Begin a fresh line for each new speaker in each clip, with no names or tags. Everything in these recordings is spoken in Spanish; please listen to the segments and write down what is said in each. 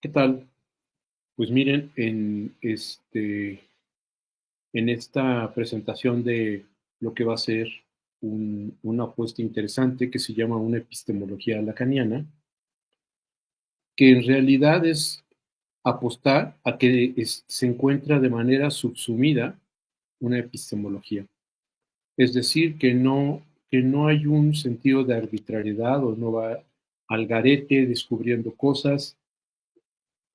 ¿Qué tal? Pues miren, en esta presentación de lo que va a ser una apuesta interesante que se llama una epistemología lacaniana, que en realidad es apostar a que se encuentra de manera subsumida una epistemología. Es decir, que no hay un sentido de arbitrariedad o no va al garete descubriendo cosas.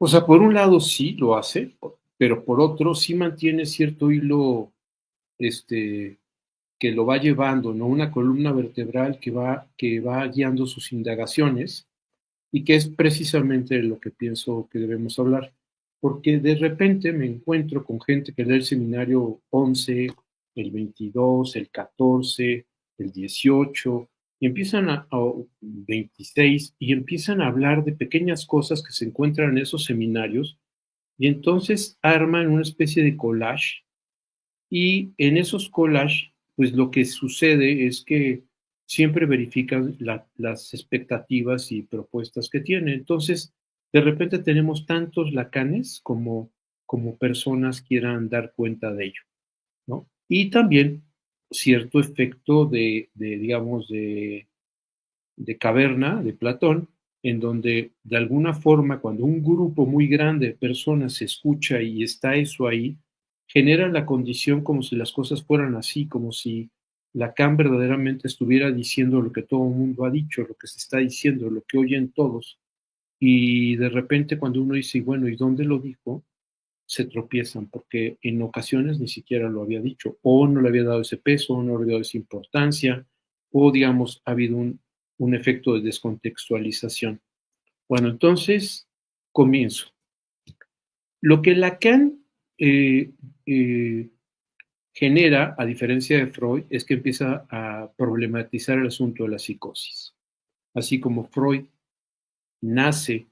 O sea, por un lado sí lo hace, pero por otro sí mantiene cierto hilo, este, que lo va llevando, ¿no? Una columna vertebral que va guiando sus indagaciones y que es precisamente lo que pienso que debemos hablar. Porque de repente me encuentro con gente que lee el seminario 11, el 22, el 14, el 18, y empiezan a 26, y empiezan a hablar de pequeñas cosas que se encuentran en esos seminarios, y entonces arman una especie de collage, y en esos collages, pues lo que sucede es que siempre verifican las expectativas y propuestas que tienen. Entonces, de repente tenemos tantos lacanes como personas quieran dar cuenta de ello, ¿no? Y también cierto efecto digamos, de caverna de Platón, en donde de alguna forma cuando un grupo muy grande de personas se escucha y está eso ahí, genera la condición como si las cosas fueran así, como si Lacan verdaderamente estuviera diciendo lo que todo el mundo ha dicho, lo que se está diciendo, lo que oyen todos, y de repente cuando uno dice, bueno, ¿y dónde lo dijo? Se tropiezan, porque en ocasiones ni siquiera lo había dicho, o no le había dado ese peso, o no le había dado esa importancia, o digamos, ha habido un efecto de descontextualización. Bueno, entonces comienzo. Lo que Lacan eh, eh, genera, a diferencia de Freud, es que empieza a problematizar el asunto de la psicosis. Así como Freud nace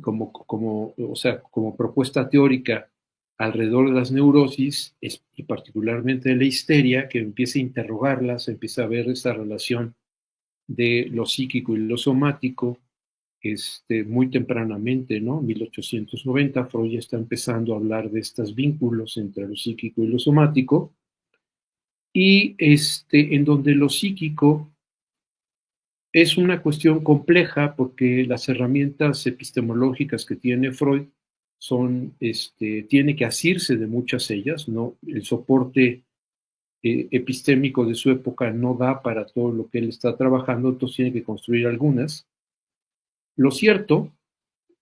o sea, como propuesta teórica alrededor de las neurosis y particularmente de la histeria, que empieza a interrogarlas, empieza a ver esa relación de lo psíquico y lo somático, muy tempranamente, ¿no? 1890, Freud ya está empezando a hablar de estos vínculos entre lo psíquico y lo somático, y en donde lo psíquico es una cuestión compleja porque las herramientas epistemológicas que tiene Freud tiene que asirse de muchas ellas, ¿no? El soporte epistémico de su época no da para todo lo que él está trabajando, entonces tiene que construir algunas. Lo cierto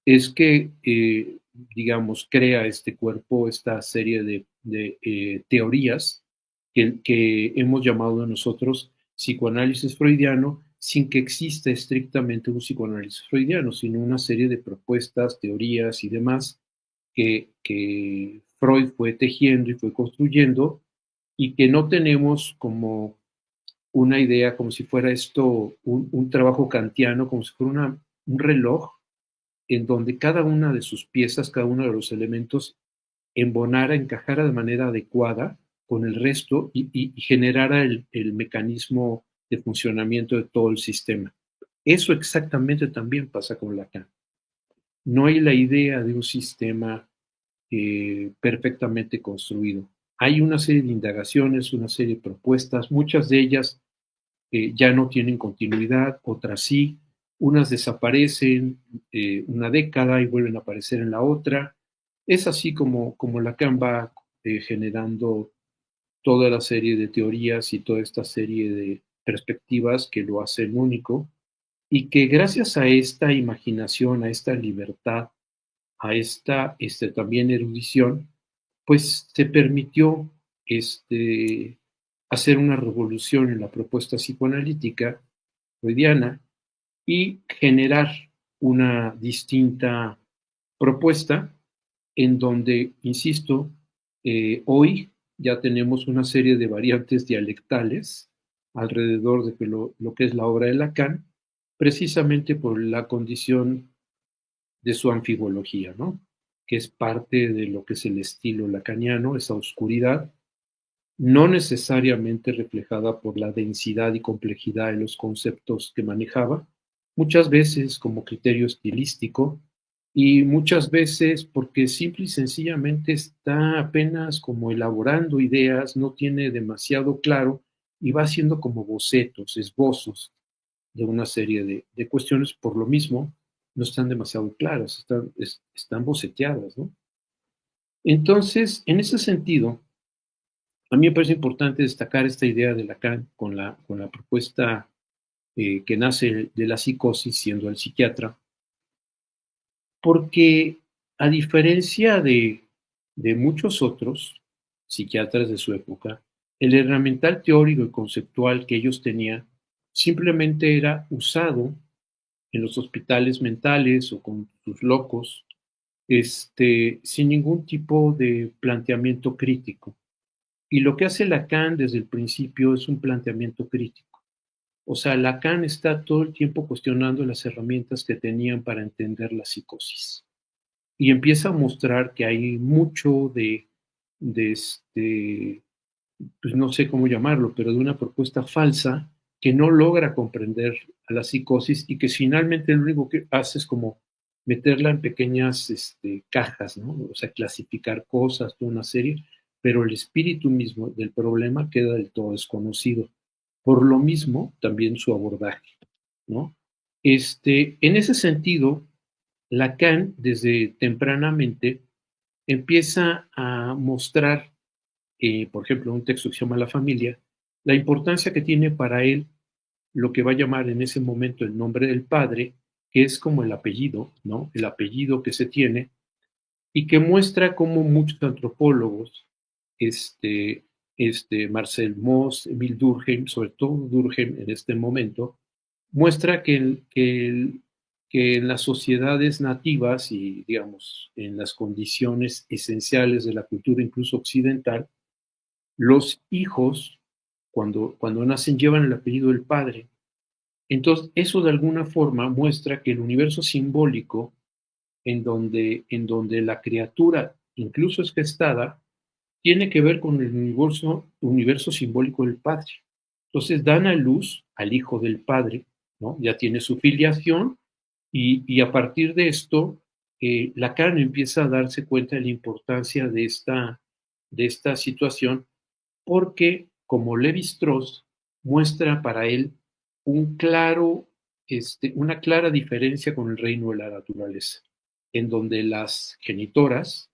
es que, digamos, crea este cuerpo, esta serie de teorías que hemos llamado nosotros psicoanálisis freudiano, sin que exista estrictamente un psicoanálisis freudiano, sino una serie de propuestas, teorías y demás que Freud fue tejiendo y fue construyendo, y que no tenemos como una idea, como si fuera esto un trabajo kantiano, como si fuera un reloj en donde cada una de sus piezas, cada uno de los elementos embonara, encajara de manera adecuada con el resto y generara el mecanismo de funcionamiento de todo el sistema. Eso exactamente también pasa con Lacan. No hay la idea de un sistema perfectamente construido. Hay una serie de indagaciones, una serie de propuestas, muchas de ellas ya no tienen continuidad, otras sí, unas desaparecen una década y vuelven a aparecer en la otra. Es así como Lacan va generando toda la serie de teorías y toda esta serie de perspectivas que lo hacen único, y que gracias a esta imaginación, a esta libertad, a esta también erudición, pues se permitió este, hacer una revolución en la propuesta psicoanalítica freudiana y generar una distinta propuesta en donde, insisto, hoy ya tenemos una serie de variantes dialectales alrededor de lo que es la obra de Lacan, precisamente por la condición de su anfibología, ¿no? Que es parte de lo que es el estilo lacaniano, esa oscuridad, no necesariamente reflejada por la densidad y complejidad de los conceptos que manejaba, muchas veces como criterio estilístico, Y muchas veces porque simple y sencillamente está apenas como elaborando ideas, no tiene demasiado claro y va haciendo como bocetos, esbozos de una serie de cuestiones, por lo mismo no están demasiado claras, están boceteadas, ¿no? Entonces, en ese sentido, a mí me parece importante destacar esta idea de Lacan con la propuesta que nace de la psicosis, siendo el psiquiatra, porque a diferencia de muchos otros psiquiatras de su época, el herramental teórico y conceptual que ellos tenían simplemente era usado en los hospitales mentales o con sus locos, sin ningún tipo de planteamiento crítico. Y lo que hace Lacan desde el principio es un planteamiento crítico. O sea, Lacan está todo el tiempo cuestionando las herramientas que tenían para entender la psicosis. Y empieza a mostrar que hay mucho de pues no sé cómo llamarlo, pero de una propuesta falsa que no logra comprender a la psicosis y que finalmente lo único que hace es como meterla en pequeñas cajas, ¿no? O sea, clasificar cosas, toda una serie, pero el espíritu mismo del problema queda del todo desconocido. Por lo mismo, también su abordaje, ¿no? En ese sentido, Lacan, desde tempranamente, empieza a mostrar por ejemplo, un texto que se llama La familia, la importancia que tiene para él lo que va a llamar en ese momento el nombre del padre, que es como el apellido, ¿no? El apellido que se tiene, y que muestra cómo muchos antropólogos, este, Marcel Mauss, Emile Durkheim, sobre todo Durkheim en este momento, muestra que en las sociedades nativas y, digamos, en las condiciones esenciales de la cultura, incluso occidental, los hijos, cuando nacen, llevan el apellido del padre. Entonces, eso de alguna forma muestra que el universo simbólico en donde la criatura incluso es gestada, tiene que ver con el universo simbólico del padre. Entonces dan a luz al hijo del padre, ¿no? Ya tiene su filiación y a partir de esto, Lacan empieza a darse cuenta de la importancia de esta situación porque, como Levi-Strauss, muestra para él un claro, una clara diferencia con el reino de la naturaleza, en donde las genitoras,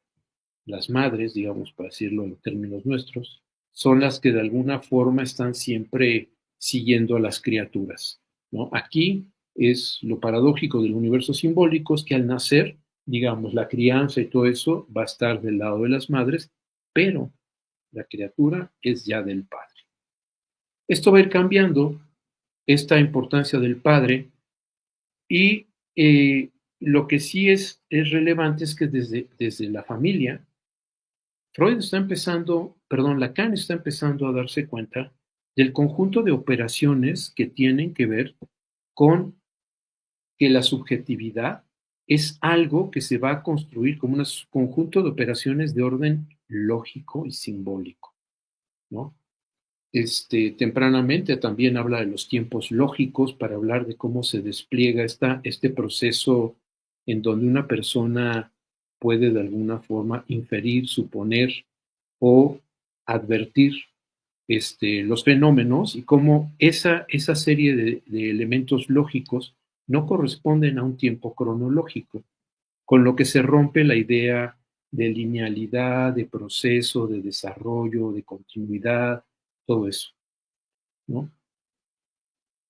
las madres, digamos, para decirlo en términos nuestros, son las que de alguna forma están siempre siguiendo a las criaturas, ¿no? Aquí es lo paradójico del universo simbólico, es que al nacer, digamos, la crianza y todo eso va a estar del lado de las madres, pero la criatura es ya del padre. Esto va a ir cambiando esta importancia del padre y lo que sí es relevante es que desde la familia, Freud está empezando, perdón, Lacan está empezando a darse cuenta del conjunto de operaciones que tienen que ver con que la subjetividad es algo que se va a construir como un conjunto de operaciones de orden lógico y simbólico, ¿no? Tempranamente también habla de los tiempos lógicos para hablar de cómo se despliega este proceso en donde una persona puede de alguna forma inferir, suponer o advertir los fenómenos y cómo esa serie de elementos lógicos no corresponden a un tiempo cronológico, con lo que se rompe la idea de linealidad, de proceso, de desarrollo, de continuidad, todo eso, ¿no?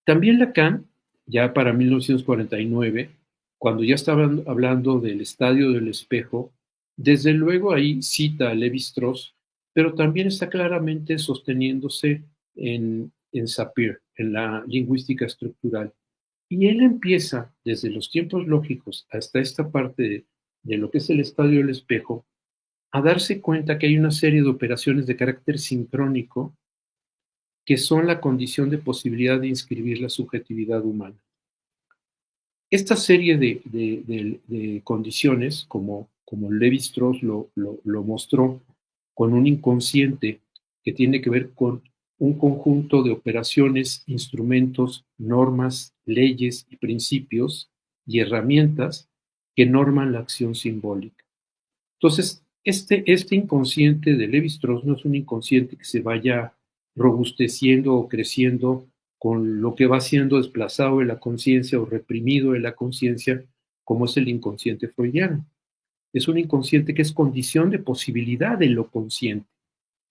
También Lacan, ya para 1949, cuando ya estaban hablando del estadio del espejo, desde luego ahí cita a Levi-Strauss, pero también está claramente sosteniéndose en Sapir, en la lingüística estructural. Y él empieza, desde los tiempos lógicos hasta esta parte de lo que es el estadio del espejo, a darse cuenta que hay una serie de operaciones de carácter sincrónico que son la condición de posibilidad de inscribir la subjetividad humana. Esta serie de condiciones, como Levi-Strauss lo mostró, con un inconsciente que tiene que ver con un conjunto de operaciones, instrumentos, normas, leyes y principios y herramientas que norman la acción simbólica. Entonces, este inconsciente de Lévi-Strauss no es un inconsciente que se vaya robusteciendo o creciendo con lo que va siendo desplazado de la conciencia o reprimido de la conciencia, como es el inconsciente freudiano. Es un inconsciente que es condición de posibilidad de lo consciente.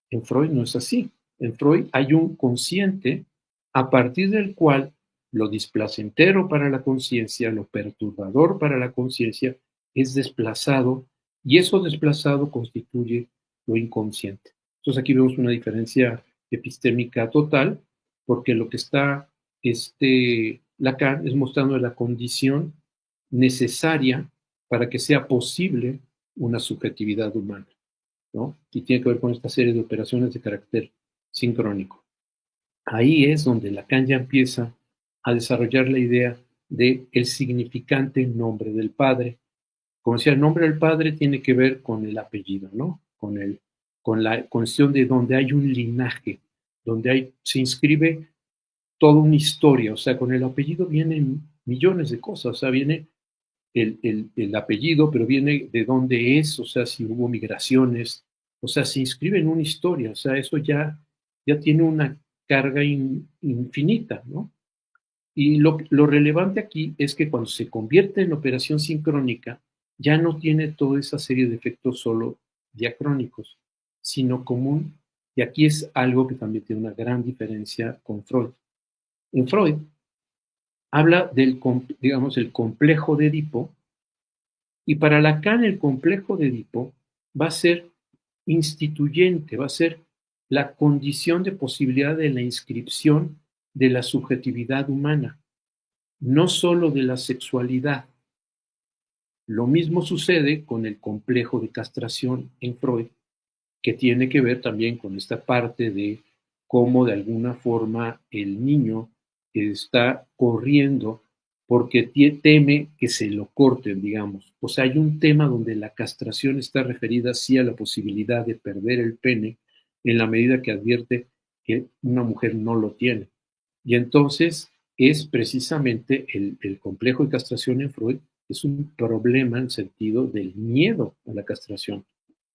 En Freud no es así. En Freud hay un consciente a partir del cual lo displacentero para la conciencia, lo perturbador para la conciencia, es desplazado y eso desplazado constituye lo inconsciente. Entonces aquí vemos una diferencia epistémica total, porque lo que está Lacan es mostrando la condición necesaria para que sea posible una subjetividad humana, ¿no? Y tiene que ver con esta serie de operaciones de carácter sincrónico. Ahí es donde Lacan ya empieza a desarrollar la idea de el significante nombre del padre. Como decía, el nombre del padre tiene que ver con el apellido, ¿no? Con la cuestión de donde hay un linaje, donde se inscribe toda una historia. O sea, con el apellido vienen millones de cosas. O sea, viene el apellido, pero viene de dónde es, o sea, si hubo migraciones, o sea, se inscribe en una historia, o sea, eso ya tiene una carga infinita, ¿no? Y lo relevante aquí es que cuando se convierte en operación sincrónica, ya no tiene toda esa serie de efectos solo diacrónicos, sino común, y aquí es algo que también tiene una gran diferencia con Freud. En Freud habla del, digamos, el complejo de Edipo, y para Lacan el complejo de Edipo va a ser instituyente, va a ser la condición de posibilidad de la inscripción de la subjetividad humana, no solo de la sexualidad. Lo mismo sucede con el complejo de castración en Freud, que tiene que ver también con esta parte de cómo de alguna forma el niño está corriendo porque teme que se lo corten, digamos. O sea, hay un tema donde la castración está referida sí a la posibilidad de perder el pene en la medida que advierte que una mujer no lo tiene. Y entonces es precisamente el complejo de castración en Freud, es un problema en el sentido del miedo a la castración.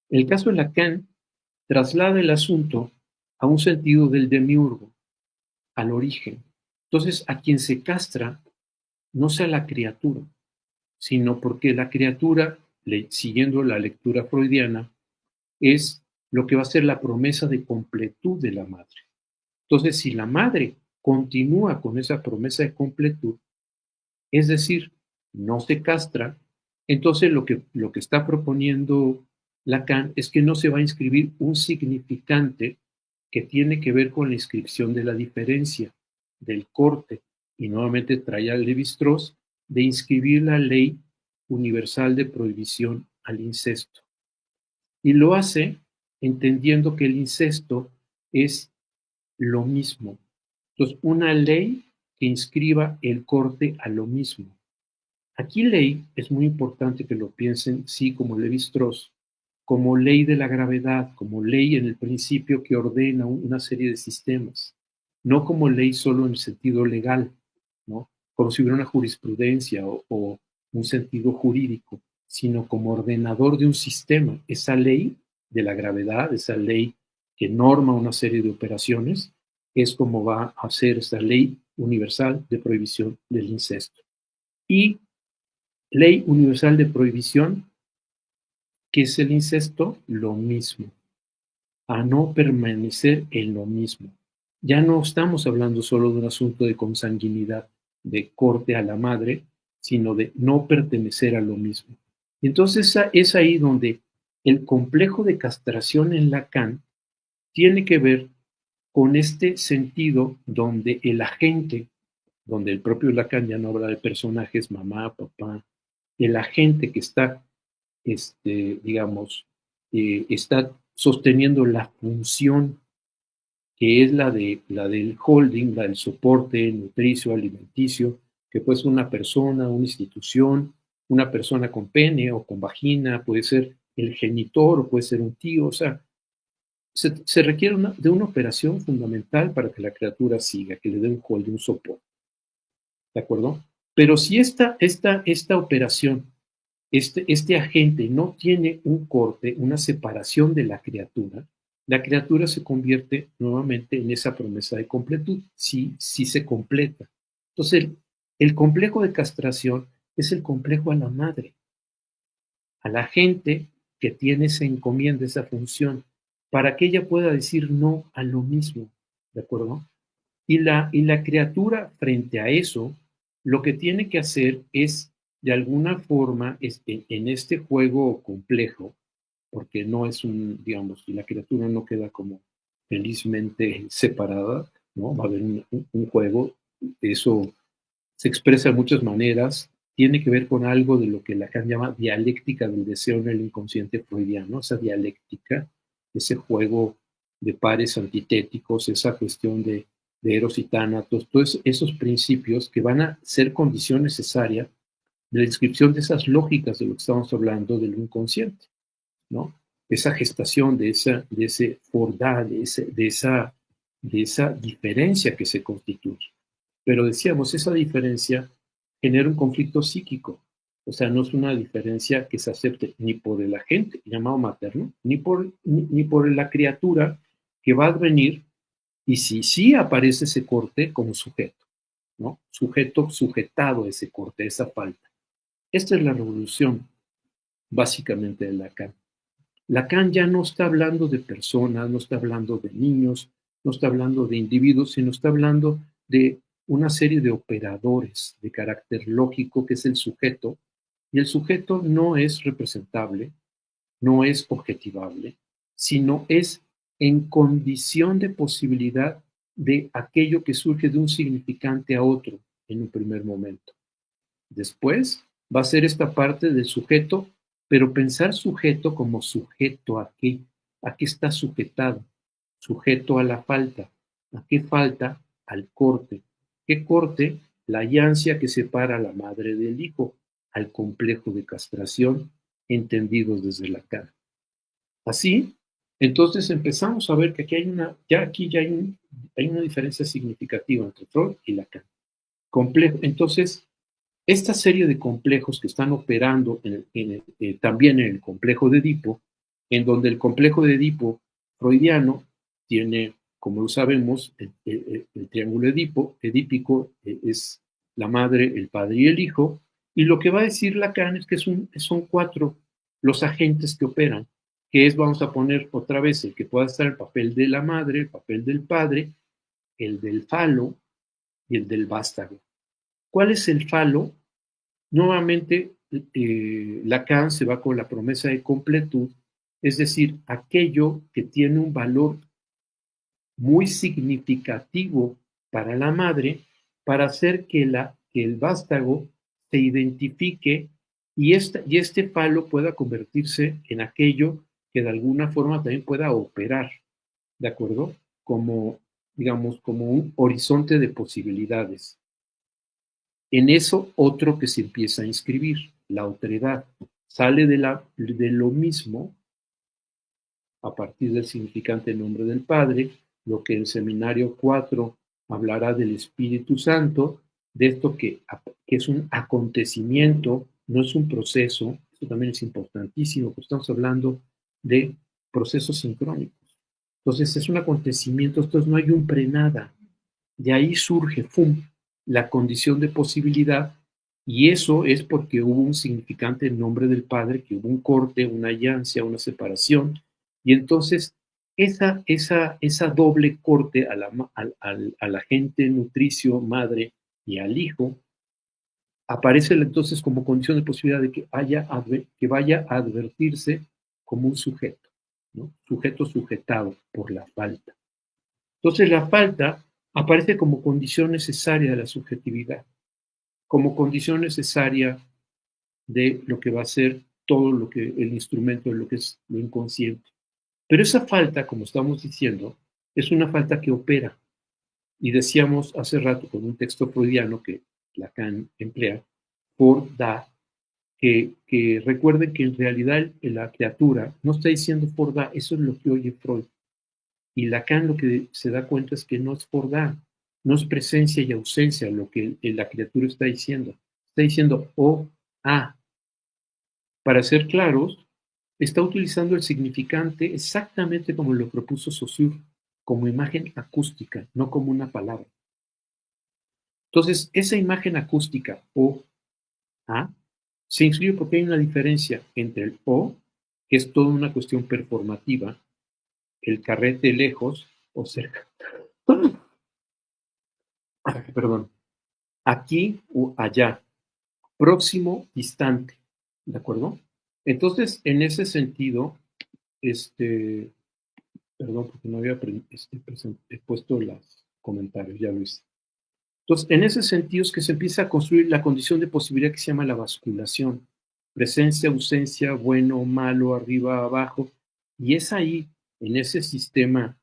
En el caso de Lacan, traslada el asunto a un sentido del demiurgo, al origen. Entonces, a quien se castra no sea la criatura, sino porque la criatura, siguiendo la lectura freudiana, es lo que va a ser la promesa de completud de la madre. Entonces, si la madre continúa con esa promesa de completud, es decir, no se castra, entonces lo que está proponiendo Lacan es que no se va a inscribir un significante que tiene que ver con la inscripción de la diferencia, del corte, y nuevamente trae a Lévi-Strauss de inscribir la ley universal de prohibición al incesto. Y lo hace entendiendo que el incesto es lo mismo. Entonces, una ley que inscriba el corte a lo mismo. Aquí ley es muy importante que lo piensen, sí, como Lévi-Strauss, como ley de la gravedad, como ley en el principio que ordena una serie de sistemas, no como ley solo en el sentido legal, ¿no? Como si hubiera una jurisprudencia o un sentido jurídico, sino como ordenador de un sistema. Esa ley de la gravedad, esa ley que norma una serie de operaciones, es como va a ser esa ley universal de prohibición del incesto. Y ley universal de prohibición, ¿qué es el incesto? Lo mismo, a no permanecer en lo mismo. Ya no estamos hablando solo de un asunto de consanguinidad, de corte a la madre, sino de no pertenecer a lo mismo. Y entonces es ahí donde el complejo de castración en Lacan tiene que ver con este sentido donde el agente, donde el propio Lacan ya no habla de personajes, mamá, papá, el agente que está, digamos, está sosteniendo la función que es la del holding, la del soporte nutricio, alimenticio, que puede ser una persona, una institución, una persona con pene o con vagina, puede ser el genitor o puede ser un tío, o sea, se requiere de una operación fundamental para que la criatura siga, que le dé un holding, un soporte, ¿de acuerdo? Pero si esta operación este agente no tiene un corte, una separación de la criatura se convierte nuevamente en esa promesa de completud, sí se completa. Entonces, el complejo de castración es el complejo a la madre, a la gente que tiene esa encomienda, esa función, para que ella pueda decir no a lo mismo, ¿de acuerdo? Y la criatura frente a eso, lo que tiene que hacer es, de alguna forma, en este juego complejo, porque no es digamos, la criatura no queda como felizmente separada, ¿no? Va a haber un juego, eso se expresa de muchas maneras, tiene que ver con algo de lo que Lacan llama dialéctica del deseo en el inconsciente freudiano, esa dialéctica, ese juego de pares antitéticos, esa cuestión de Eros y Tánatos, todos esos principios que van a ser condición necesaria de la descripción de esas lógicas de lo que estamos hablando del inconsciente, ¿no? Esa gestación de ese fordá, de esa diferencia que se constituye. Pero decíamos, esa diferencia genera un conflicto psíquico. O sea, no es una diferencia que se acepte ni por el agente llamado materno, ni por la criatura que va a advenir, y si sí aparece ese corte como sujeto, ¿no? Sujeto sujetado a ese corte, a esa falta. Esta es la revolución, básicamente, de Lacan. Lacan ya no está hablando de personas, no está hablando de niños, no está hablando de individuos, sino está hablando de una serie de operadores de carácter lógico que es el sujeto, y el sujeto no es representable, no es objetivable, sino es en condición de posibilidad de aquello que surge de un significante a otro en un primer momento. Después va a ser esta parte del sujeto, pero pensar sujeto como sujeto a qué está sujetado, sujeto a la falta, a qué falta, al corte, qué corte, la ansia que separa a la madre del hijo, al complejo de castración, entendidos desde la cara. Así, entonces empezamos a ver que aquí ya hay una diferencia significativa entre Freud y Lacan. Complejo, entonces, esta serie de complejos que están operando también en el complejo de Edipo, en donde el complejo de Edipo freudiano tiene, como lo sabemos, el triángulo edípico es la madre, el padre y el hijo, y lo que va a decir Lacan es que son cuatro los agentes que operan, que es, vamos a poner otra vez, el que pueda estar el papel de la madre, el papel del padre, el del falo y el del vástago. ¿Cuál es el falo? Nuevamente, Lacan se va con la promesa de completud, es decir, aquello que tiene un valor muy significativo para la madre, para hacer que el vástago se identifique y este falo pueda convertirse en aquello que de alguna forma también pueda operar, ¿de acuerdo? Como, digamos, como un horizonte de posibilidades. En eso, otro que se empieza a inscribir, la otredad, sale de lo mismo a partir del significante nombre del Padre, lo que en Seminario 4 hablará del Espíritu Santo, de esto que es un acontecimiento, no es un proceso, esto también es importantísimo, porque estamos hablando de procesos sincrónicos. Entonces es un acontecimiento, entonces no hay un prenada, de ahí surge, ¡fum!, la condición de posibilidad, y eso es porque hubo un significante en nombre del Padre, que hubo un corte, una allancia, una separación, y entonces esa doble corte a la gente nutricio, madre y al hijo, aparece entonces como condición de posibilidad de que vaya a advertirse como un sujeto, ¿no? Sujeto sujetado por la falta. Entonces la falta aparece como condición necesaria de la subjetividad, como condición necesaria de lo que va a ser todo lo que el instrumento de lo que es lo inconsciente. Pero esa falta, como estamos diciendo, es una falta que opera. Y decíamos hace rato con un texto freudiano que Lacan emplea, por da, que recuerden que en realidad la criatura no está diciendo por da, eso es lo que oye Freud. Y Lacan lo que se da cuenta es que no es fordá, no es presencia y ausencia lo que la criatura está diciendo. Está diciendo o a, Para ser claros, está utilizando el significante exactamente como lo propuso Saussure, como imagen acústica, no como una palabra. Entonces, esa imagen acústica o A se inscribe porque hay una diferencia entre el O, que es toda una cuestión performativa, el carrete lejos o cerca, perdón, aquí o allá, próximo, distante, ¿de acuerdo? Entonces, en ese sentido, este, perdón, porque no había puesto los comentarios, ya lo hice. Entonces, en ese sentido es que se empieza a construir la condición de posibilidad que se llama la basculación. Presencia, ausencia, bueno, malo, arriba, abajo. Y es ahí, en ese sistema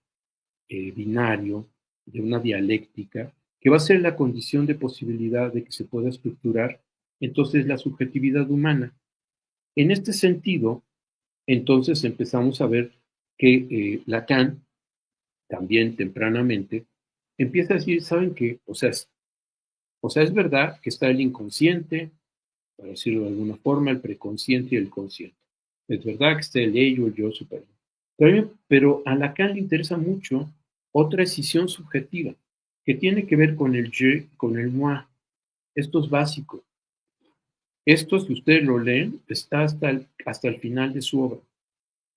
binario de una dialéctica, que va a ser la condición de posibilidad de que se pueda estructurar entonces la subjetividad humana. En este sentido, entonces empezamos a ver que Lacan, también tempranamente, empieza a decir, ¿saben qué? O sea, es verdad que está el inconsciente, para decirlo de alguna forma, el preconsciente y el consciente. Es verdad que está el ello, el yo superior. Pero a Lacan le interesa mucho otra decisión subjetiva, que tiene que ver con el je, con el moi. Esto es básico. Esto, si ustedes lo leen, está hasta el final de su obra.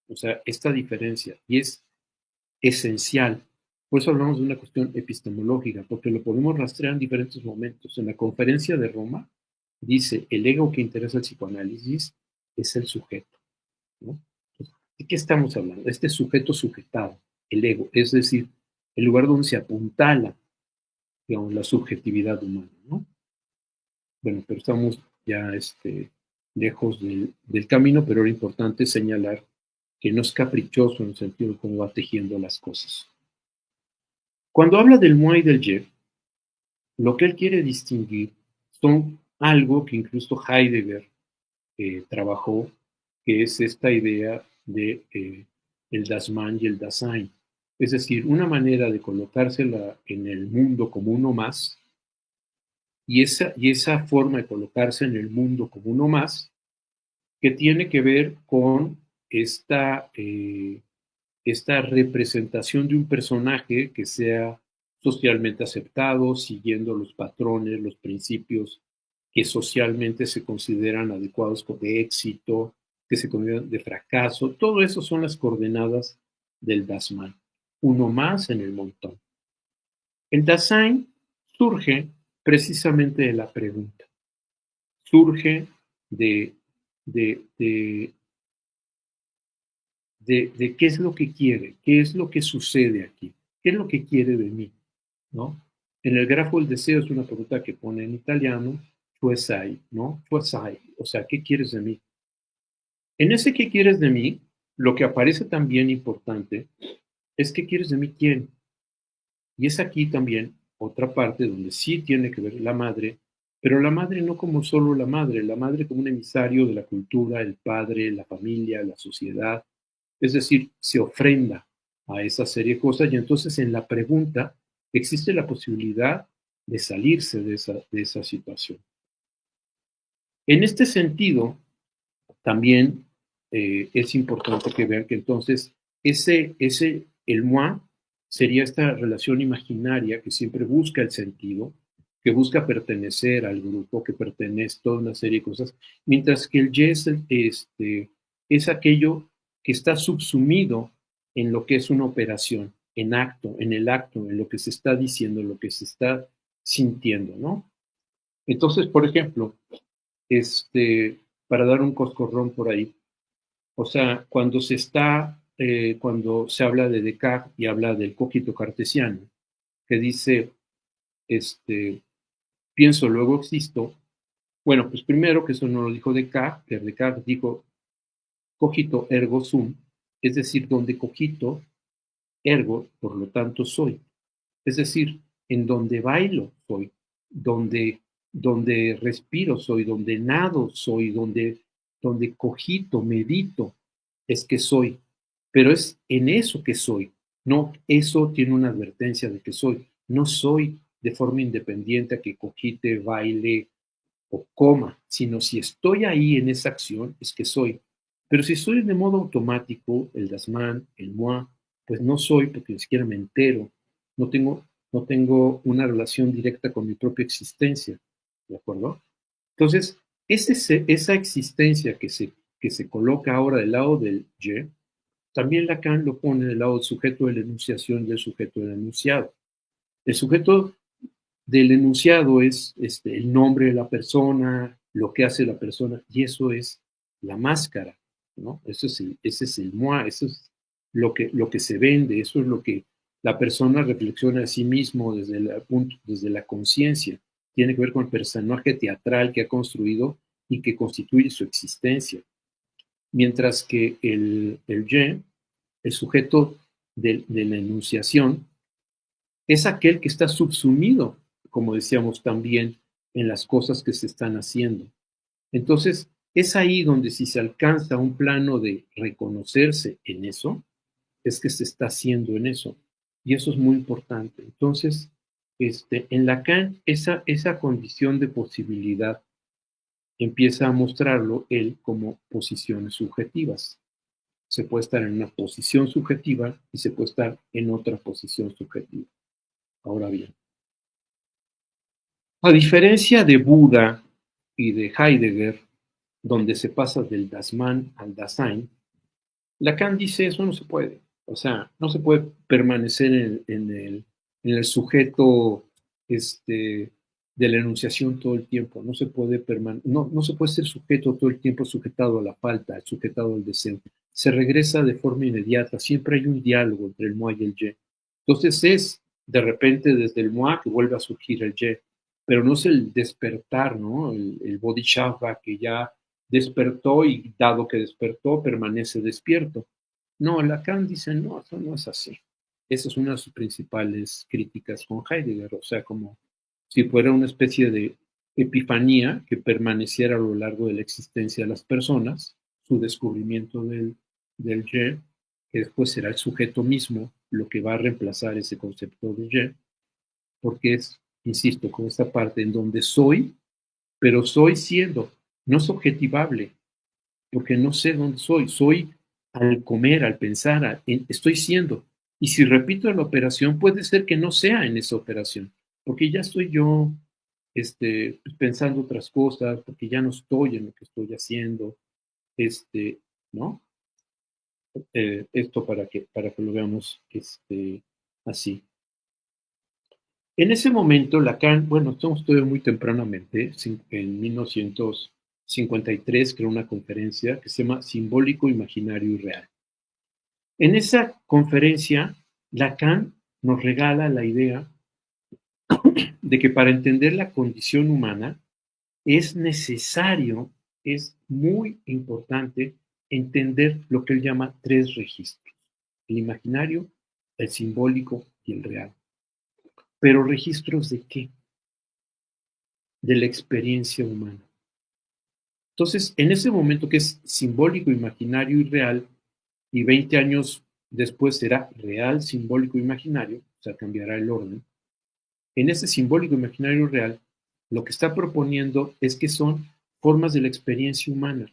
O sea, esta diferencia, y es esencial. Por eso hablamos de una cuestión epistemológica, porque lo podemos rastrear en diferentes momentos. En la conferencia de Roma dice, el ego que interesa al psicoanálisis es el sujeto, ¿no? ¿De qué estamos hablando? Este sujeto sujetado, el ego, es decir, el lugar donde se apuntala, digamos, la subjetividad humana, ¿no? Bueno, pero estamos ya lejos del camino, pero era importante señalar que no es caprichoso en el sentido de cómo va tejiendo las cosas. Cuando habla del moi y del je, lo que él quiere distinguir son algo que incluso Heidegger trabajó, que es esta idea de el Das Man y el Dasein. Es decir, una manera de colocársela en el mundo como uno más, y esa forma de colocarse en el mundo como uno más, que tiene que ver con esta representación de un personaje que sea socialmente aceptado, siguiendo los patrones, los principios que socialmente se consideran adecuados de éxito, que se consideran de fracaso. Todo eso son las coordenadas del Dasein. Uno más en el montón. El Dasein surge precisamente de la pregunta. Surge de, de, de, de qué es lo que quiere, qué es lo que sucede aquí, qué es lo que quiere de mí, ¿no? En el grafo del deseo es una pregunta que pone en italiano, tu sai, ¿no? Tu sai, o sea, ¿qué quieres de mí? En ese ¿qué quieres de mí? Lo que aparece también importante es ¿qué quieres de mí quién? Y es aquí también otra parte donde sí tiene que ver la madre, pero la madre no como solo la madre como un emisario de la cultura, el padre, la familia, la sociedad, es decir, se ofrenda a esa serie de cosas y entonces en la pregunta existe la posibilidad de salirse de esa situación. En este sentido, también es importante que vean que entonces el moi sería esta relación imaginaria que siempre busca el sentido, que busca pertenecer al grupo, que pertenece a toda una serie de cosas, mientras que el je es aquello que está subsumido en lo que es una operación, en el acto, en lo que se está diciendo, en lo que se está sintiendo, ¿no? Entonces, por ejemplo, para dar un coscorrón por ahí, o sea, cuando se habla de Descartes y habla del cogito cartesiano, que dice, este, pienso, luego existo. Bueno, pues primero que eso no lo dijo Descartes, que Descartes dijo cogito ergo sum, es decir, donde cogito, ergo, por lo tanto soy. Es decir, en donde bailo soy, donde respiro soy, donde nado soy, donde cogito, medito, es que soy. Pero es en eso que soy. No, eso tiene una advertencia de que soy. No soy de forma independiente a que cogite, baile, o coma, sino si estoy ahí en esa acción, es que soy. Pero si estoy de modo automático, el das man, el moi, pues no soy porque ni siquiera me entero, no tengo una relación directa con mi propia existencia, ¿de acuerdo? Entonces, esa existencia que se coloca ahora del lado del je, también Lacan lo pone del lado del sujeto de la enunciación y el sujeto del enunciado. El sujeto del enunciado es el nombre de la persona, lo que hace la persona, y eso es la máscara, ¿no? Ese es el moi, eso es lo que se vende, eso es lo que la persona reflexiona a sí mismo desde la conciencia. Tiene que ver con el personaje teatral que ha construido y que constituye su existencia. Mientras que el je, el sujeto de la enunciación, es aquel que está subsumido, como decíamos también, en las cosas que se están haciendo. Entonces, es ahí donde si se alcanza un plano de reconocerse en eso, es que se está haciendo en eso. Y eso es muy importante. Entonces, en Lacan, esa condición de posibilidad empieza a mostrarlo él como posiciones subjetivas. Se puede estar en una posición subjetiva y se puede estar en otra posición subjetiva. Ahora bien, a diferencia de Buda y de Heidegger, donde se pasa del Das Man al Dasein, Lacan dice eso no se puede. O sea, no se puede permanecer en el sujeto de la enunciación todo el tiempo. No se puede ser sujeto todo el tiempo sujetado a la falta, sujetado al deseo. Se regresa de forma inmediata. Siempre hay un diálogo entre el moi y el je. Entonces es de repente desde el moi que vuelve a surgir el je. Pero no es el despertar, ¿no? El bodhisattva que ya despertó y dado que despertó permanece despierto. No, Lacan dice, no, eso no es así. Esa es una de sus principales críticas con Heidegger, o sea, como si fuera una especie de epifanía que permaneciera a lo largo de la existencia de las personas, su descubrimiento del je, que después será el sujeto mismo lo que va a reemplazar ese concepto de je, porque es, insisto, con esta parte en donde soy, pero soy siendo, no es objetivable, porque no sé dónde soy. Soy al comer, al pensar, estoy siendo. Y si repito la operación, puede ser que no sea en esa operación, porque ya estoy yo pensando otras cosas, porque ya no estoy en lo que estoy haciendo, ¿no? Esto para que lo veamos así. En ese momento, Lacan, bueno, estamos todavía muy tempranamente, en 1953 creó una conferencia que se llama Simbólico, Imaginario y Real. En esa conferencia, Lacan nos regala la idea de que para entender la condición humana es necesario, es muy importante entender lo que él llama tres registros: el imaginario, el simbólico y el real. Pero registros de qué? De la experiencia humana. Entonces, en ese momento que es simbólico, imaginario y real, y 20 años después será real, simbólico, imaginario, o sea, cambiará el orden. En ese simbólico, imaginario y real, lo que está proponiendo es que son formas de la experiencia humana.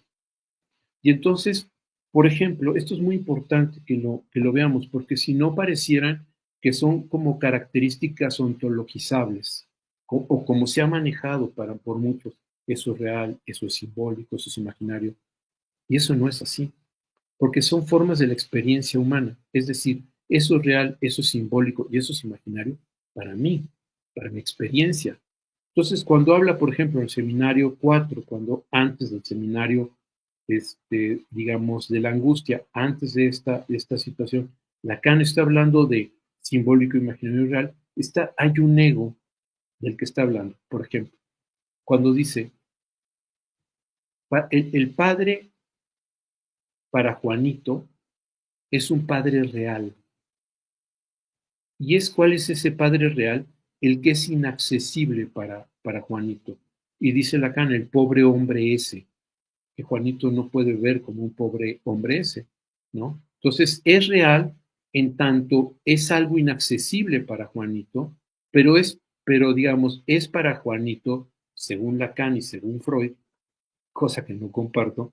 Y entonces, por ejemplo, esto es muy importante que lo veamos, porque si no parecieran que son como características ontologizables, o como se ha manejado por muchos, eso es real, eso es simbólico, eso es imaginario, y eso no es así, porque son formas de la experiencia humana, es decir, eso es real, eso es simbólico y eso es imaginario para mí, para mi experiencia. Entonces, cuando habla, por ejemplo, en el seminario 4, cuando antes del seminario, digamos, de la angustia, antes de esta situación, Lacan está hablando de simbólico, imaginario y real, hay un ego del que está hablando. Por ejemplo, cuando dice, el padre para Juanito es un padre real. ¿Y cuál es ese padre real? El que es inaccesible para Juanito. Y dice Lacan, el pobre hombre ese, que Juanito no puede ver como un pobre hombre ese, ¿no? Entonces, es real en tanto es algo inaccesible para Juanito, pero digamos, es para Juanito según Lacan y según Freud, cosa que no comparto,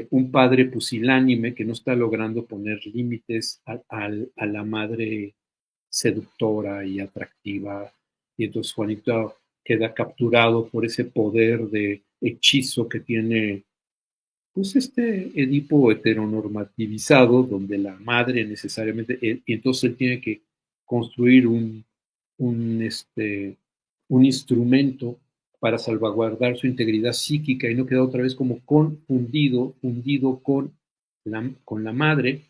un padre pusilánime que no está logrando poner límites a la madre seductora y atractiva, y entonces Juanito queda capturado por ese poder de hechizo que tiene pues Edipo heteronormativizado, donde la madre necesariamente, y entonces él tiene que construir un, este, un instrumento para salvaguardar su integridad psíquica y no queda otra vez como fundido con la madre,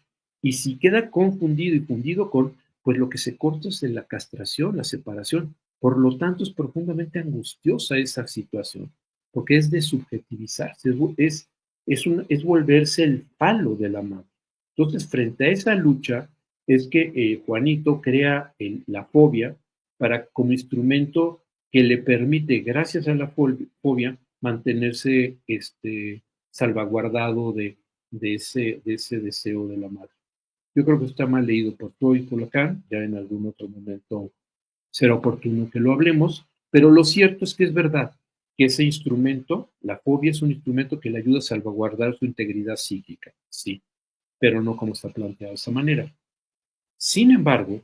y si queda confundido y fundido con, pues lo que se corta es de la castración, la separación. Por lo tanto, es profundamente angustiosa esa situación, porque es de subjetivizarse, es volverse el palo de la madre. Entonces, frente a esa lucha, es que Juanito crea la fobia como instrumento que le permite, gracias a la fobia, mantenerse salvaguardado de ese deseo de la madre. Yo creo que está mal leído por Freud y por Lacan, ya en algún otro momento será oportuno que lo hablemos, pero lo cierto es que es verdad que ese instrumento, la fobia es un instrumento que le ayuda a salvaguardar su integridad psíquica, sí, pero no como está planteado de esa manera. Sin embargo,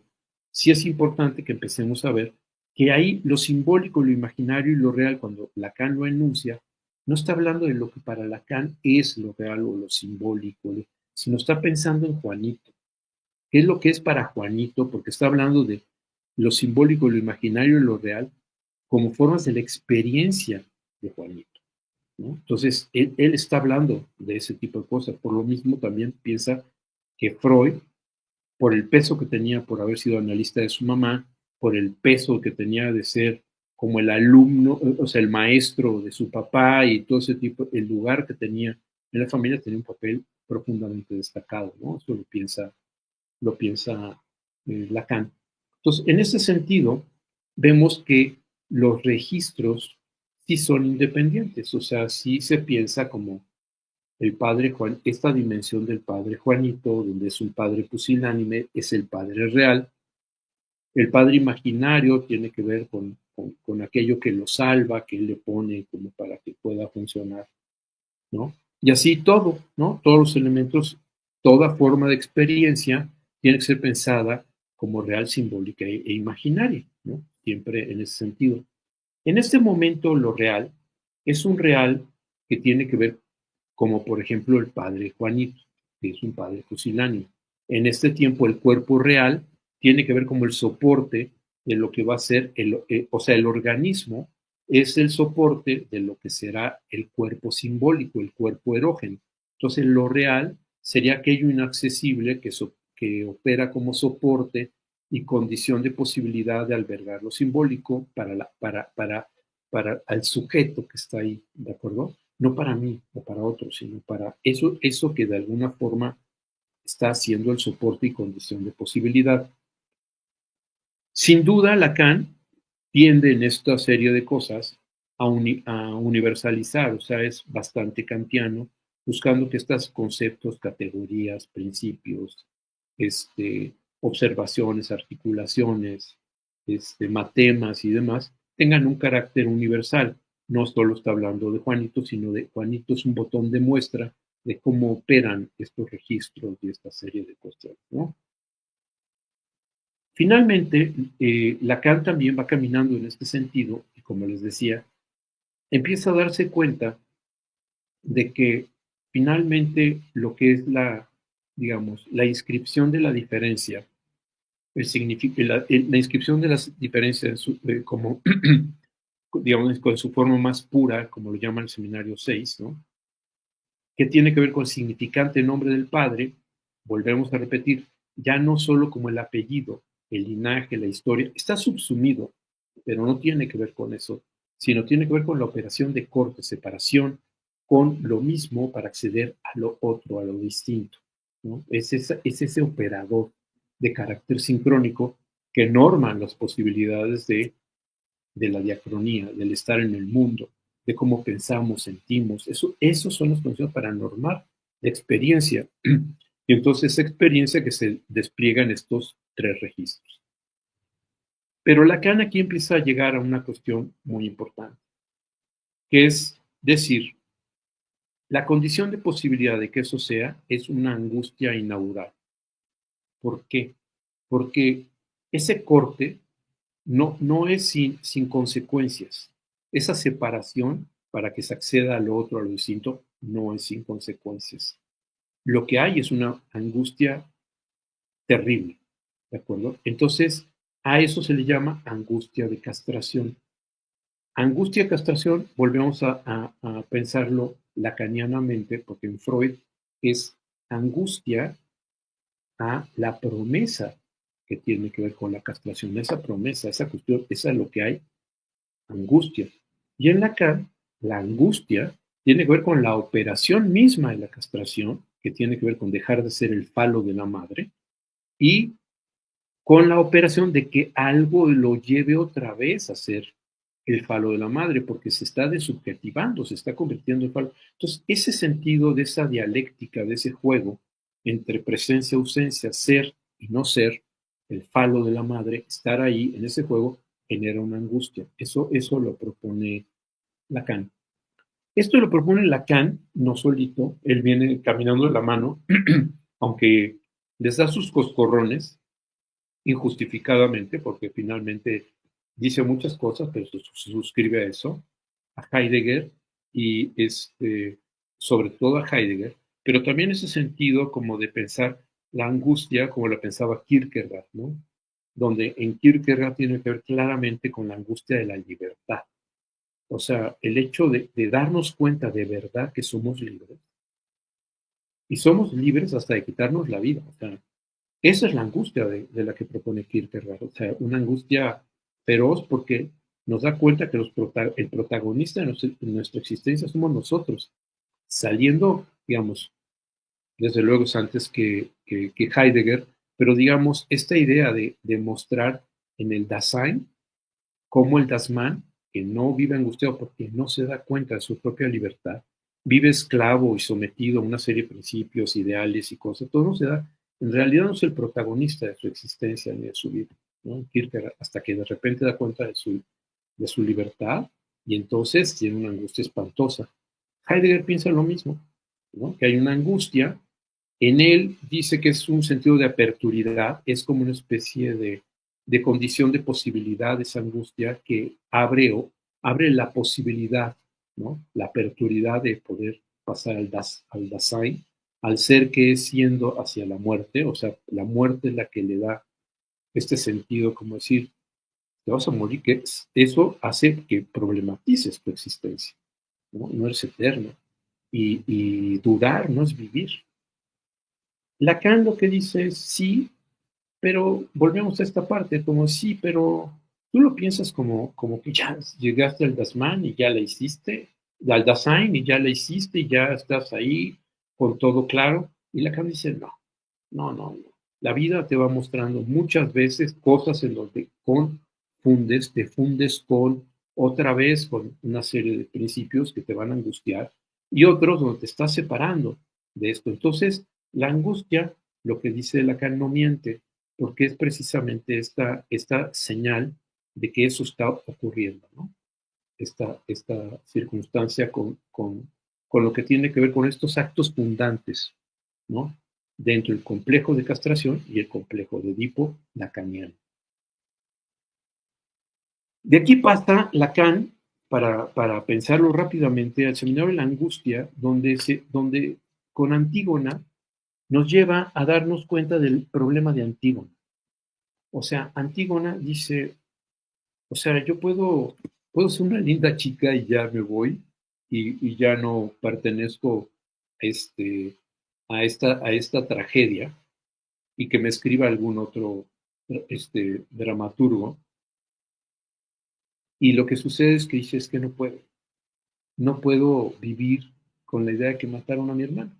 sí es importante que empecemos a ver que ahí lo simbólico, lo imaginario y lo real, cuando Lacan lo enuncia, no está hablando de lo que para Lacan es lo real o lo simbólico, sino está pensando en Juanito. ¿Qué es lo que es para Juanito? Porque está hablando de lo simbólico, lo imaginario y lo real como formas de la experiencia de Juanito, ¿no? Entonces, él está hablando de ese tipo de cosas. Por lo mismo, también piensa que Freud, por el peso que tenía por haber sido analista de su mamá, por el peso que tenía de ser como el alumno, o sea, el maestro de su papá y todo ese tipo, el lugar que tenía en la familia tenía un papel profundamente destacado, ¿no? Eso lo piensa Lacan. Entonces, en ese sentido, vemos que los registros sí son independientes, o sea, sí se piensa como el padre Juan, esta dimensión del padre Juanito, donde es un padre pusilánime, es el padre real. El padre imaginario tiene que ver con aquello que lo salva, que él le pone como para que pueda funcionar, ¿no? Y así todo, ¿no? Todos los elementos, toda forma de experiencia tiene que ser pensada como real, simbólica e imaginaria, ¿no? Siempre en ese sentido. En este momento lo real es un real que tiene que ver como por ejemplo el padre Juanito, que es un padre fusiláneo. En este tiempo el cuerpo real tiene que ver como el soporte de lo que va a ser, o sea, el organismo es el soporte de lo que será el cuerpo simbólico, el cuerpo erógeno. Entonces lo real sería aquello inaccesible que opera como soporte y condición de posibilidad de albergar lo simbólico para el sujeto que está ahí, ¿de acuerdo? No para mí o para otros, sino para eso que de alguna forma está haciendo el soporte y condición de posibilidad. Sin duda, Lacan tiende en esta serie de cosas a universalizar, o sea, es bastante kantiano, buscando que estos conceptos, categorías, principios, observaciones, articulaciones, matemas y demás, tengan un carácter universal. No solo está hablando de Juanito, sino de Juanito es un botón de muestra de cómo operan estos registros y esta serie de cuestiones, ¿no? Finalmente, Lacan también va caminando en este sentido, y como les decía, empieza a darse cuenta de que finalmente lo que es digamos, la inscripción de la diferencia, la inscripción de las diferencias como, digamos, con su forma más pura, como lo llama el seminario 6, ¿no? Que tiene que ver con el significante nombre del padre, volvemos a repetir, ya no solo como el apellido, el linaje, la historia, está subsumido, pero no tiene que ver con eso, sino tiene que ver con la operación de corte, separación, con lo mismo para acceder a lo otro, a lo distinto, ¿no? Es ese operador de carácter sincrónico que norma las posibilidades de la diacronía, del estar en el mundo, de cómo pensamos, sentimos. Esos son las condiciones para normar la experiencia. Y entonces esa experiencia que se despliega en estos tres registros. Pero Lacan aquí empieza a llegar a una cuestión muy importante. que es decir, la condición de posibilidad de que eso sea es una angustia inaugural. ¿Por qué? Porque ese corte no es sin consecuencias. Esa separación para que se acceda a lo otro, a lo distinto, no es sin consecuencias. Lo que hay es una angustia terrible, ¿de acuerdo? Entonces, a eso se le llama angustia de castración. Angustia de castración, volvemos a pensarlo lacanianamente, porque en Freud es angustia a la promesa que tiene que ver con la castración, esa promesa, esa cuestión, esa es lo que hay, angustia. Y en Lacan, la angustia tiene que ver con la operación misma de la castración, que tiene que ver con dejar de ser el falo de la madre, y con la operación de que algo lo lleve otra vez a ser el falo de la madre, porque se está desubjetivando, se está convirtiendo en falo. Entonces, ese sentido de esa dialéctica, de ese juego entre presencia, ausencia, ser y no ser, el falo de la madre, estar ahí en ese juego, genera una angustia. Eso lo propone Lacan. Esto lo propone Lacan, no solito, él viene caminando de la mano, aunque les da sus coscorrones, injustificadamente, porque finalmente dice muchas cosas, pero se suscribe a eso, a Heidegger y sobre todo a Heidegger, pero también ese sentido como de pensar la angustia como la pensaba Kierkegaard, ¿no? Donde en Kierkegaard tiene que ver claramente con la angustia de la libertad. O sea, el hecho de darnos cuenta de verdad que somos libres, y somos libres hasta de quitarnos la vida. O sea, esa es la angustia de la que propone Kierkegaard, o sea, una angustia feroz porque nos da cuenta que el protagonista de nuestra existencia somos nosotros, saliendo, digamos, desde luego es antes que Heidegger, pero digamos, esta idea de mostrar en el Dasein cómo el Dasman, que no vive angustiado porque no se da cuenta de su propia libertad, vive esclavo y sometido a una serie de principios, ideales y cosas, todo no se da, en realidad no es el protagonista de su existencia ni de su vida, ¿no? Kierkegaard, hasta que de repente da cuenta de su libertad y entonces tiene una angustia espantosa. Heidegger piensa lo mismo, ¿no? Que hay una angustia, en él dice que es un sentido de aperturidad, es como una especie de condición de posibilidad, esa angustia que abre la posibilidad, ¿no? La aperturidad de poder pasar al Dasein, al ser que es siendo hacia la muerte, o sea, la muerte es la que le da este sentido, como decir, te vas a morir, que eso hace que problematices tu existencia, ¿no? No eres eterno. Y durar no es vivir. Lacan lo que dice es sí, pero volvemos a esta parte, como sí, pero tú lo piensas como que ya llegaste al Dasman y ya la hiciste, al Dasein y ya la hiciste y ya estás ahí con todo claro. Y Lacan dice, no. La vida te va mostrando muchas veces cosas en donde te fundes con otra vez con una serie de principios que te van a angustiar y otros donde te estás separando de esto. Entonces, la angustia, lo que dice Lacan, no miente, porque es precisamente esta señal de que eso está ocurriendo, ¿no? Esta circunstancia con lo que tiene que ver con estos actos fundantes, ¿no? Dentro del complejo de castración y el complejo de Edipo lacaniano. De aquí pasa Lacan, para pensarlo rápidamente, al seminario de la angustia, donde con Antígona nos lleva a darnos cuenta del problema de Antígona. O sea, Antígona dice, o sea, yo puedo ser una linda chica y ya me voy y ya no pertenezco este, a esta tragedia y que me escriba algún otro dramaturgo. Y lo que sucede es que dice, es que no puedo vivir con la idea de que mataron a mi hermano